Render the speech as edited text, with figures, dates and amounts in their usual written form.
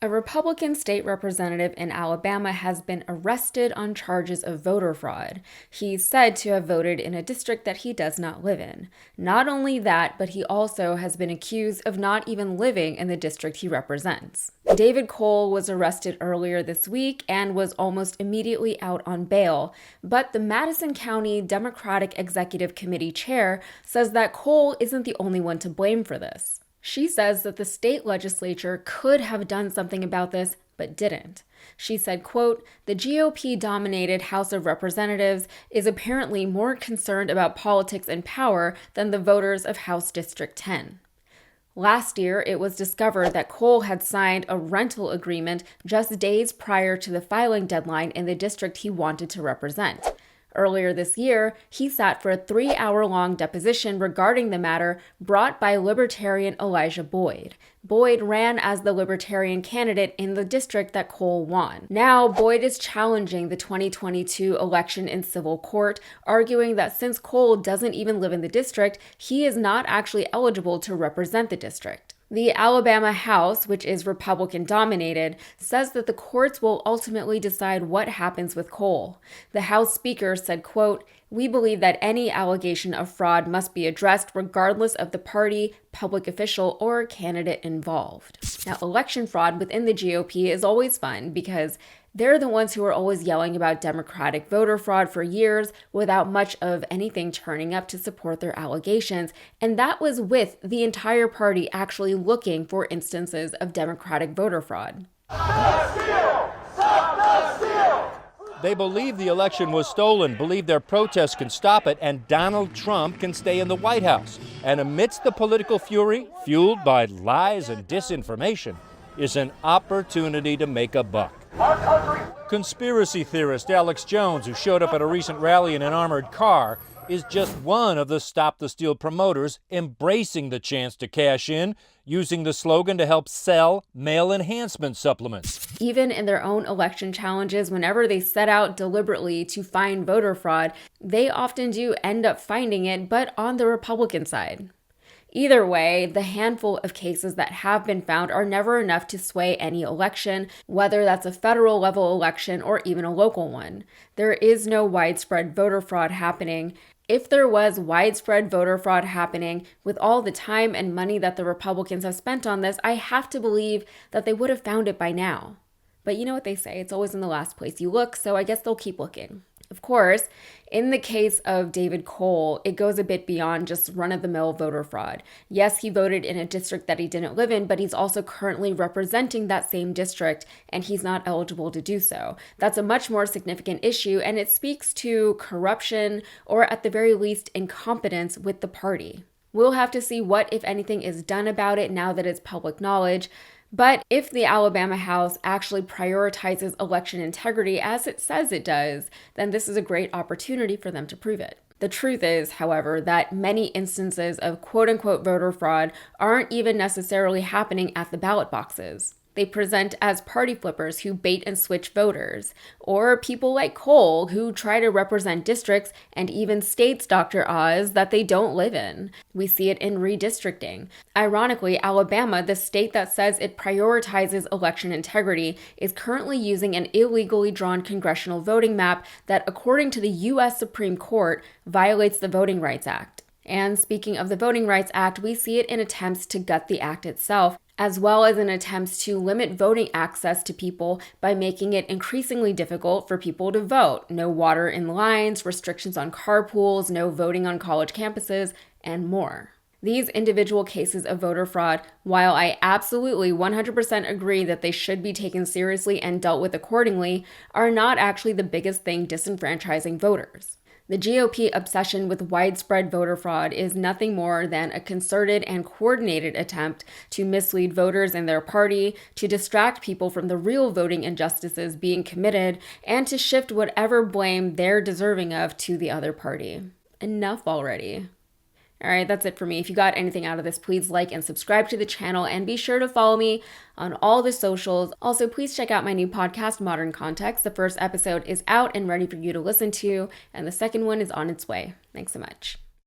A Republican state representative in Alabama has been arrested on charges of voter fraud. He's said to have voted in a district that he does not live in. Not only that, but he also has been accused of not even living in the district he represents. David Cole was arrested earlier this week and was almost immediately out on bail, but the Madison County Democratic Executive Committee chair says that Cole isn't the only one to blame for this. She says that the state legislature could have done something about this, but didn't. She said, quote, "The GOP-dominated House of Representatives is apparently more concerned about politics and power than the voters of House District 10. Last year, it was discovered that Cole had signed a rental agreement just days prior to the filing deadline in the district he wanted to represent. Earlier this year, he sat for a 3-hour-long deposition regarding the matter brought by Libertarian Elijah Boyd. Boyd ran as the Libertarian candidate in the district that Cole won. Now, Boyd is challenging the 2022 election in civil court, arguing that since Cole doesn't even live in the district, he is not actually eligible to represent the district. The Alabama House, which is Republican-dominated, says that the courts will ultimately decide what happens with Cole. The House Speaker said, quote, "We believe that any allegation of fraud must be addressed regardless of the party, public official, or candidate involved." Now, election fraud within the GOP is always fun because they're the ones who are always yelling about Democratic voter fraud for years without much of anything turning up to support their allegations. And that was with the entire party actually looking for instances of Democratic voter fraud. Stop the steal! Stop the steal! They believe the election was stolen, believe their protests can stop it, and Donald Trump can stay in the White House. And amidst the political fury, fueled by lies and disinformation, is an opportunity to make a buck. Conspiracy theorist Alex Jones, who showed up at a recent rally in an armored car, is just one of the Stop the Steal promoters embracing the chance to cash in, using the slogan to help sell male enhancement supplements. Even in their own election challenges, whenever they set out deliberately to find voter fraud, they often do end up finding it, but on the Republican side. Either way, the handful of cases that have been found are never enough to sway any election, whether that's a federal level election or even a local one. There is no widespread voter fraud happening. If there was widespread voter fraud happening, with all the time and money that the Republicans have spent on this, I have to believe that they would have found it by now. But you know what they say, it's always in the last place you look, so I guess they'll keep looking. Of course, in the case of David Cole, it goes a bit beyond just run-of-the-mill voter fraud. Yes, he voted in a district that he didn't live in, but he's also currently representing that same district, and he's not eligible to do so. That's a much more significant issue, and it speaks to corruption, or at the very least, incompetence with the party. We'll have to see what, if anything, is done about it now that it's public knowledge. But if the Alabama House actually prioritizes election integrity as it says it does, then this is a great opportunity for them to prove it. The truth is, however, that many instances of quote-unquote voter fraud aren't even necessarily happening at the ballot boxes. They present as party flippers who bait and switch voters, or people like Cole who try to represent districts and even states, Dr. Oz, that they don't live in. We see it in redistricting. Ironically, Alabama, the state that says it prioritizes election integrity, is currently using an illegally drawn congressional voting map that, according to the U.S. Supreme Court, violates the Voting Rights Act. And speaking of the Voting Rights Act, we see it in attempts to gut the act itself, as well as in attempts to limit voting access to people by making it increasingly difficult for people to vote. No water in lines, restrictions on carpools, no voting on college campuses, and more. These individual cases of voter fraud, while I absolutely 100% agree that they should be taken seriously and dealt with accordingly, are not actually the biggest thing disenfranchising voters. The GOP obsession with widespread voter fraud is nothing more than a concerted and coordinated attempt to mislead voters and their party, to distract people from the real voting injustices being committed, and to shift whatever blame they're deserving of to the other party. Enough already. All right, that's it for me. If you got anything out of this, please like and subscribe to the channel, and be sure to follow me on all the socials. Also, please check out my new podcast, Modern Context. The first episode is out and ready for you to listen to, and the second one is on its way. Thanks so much.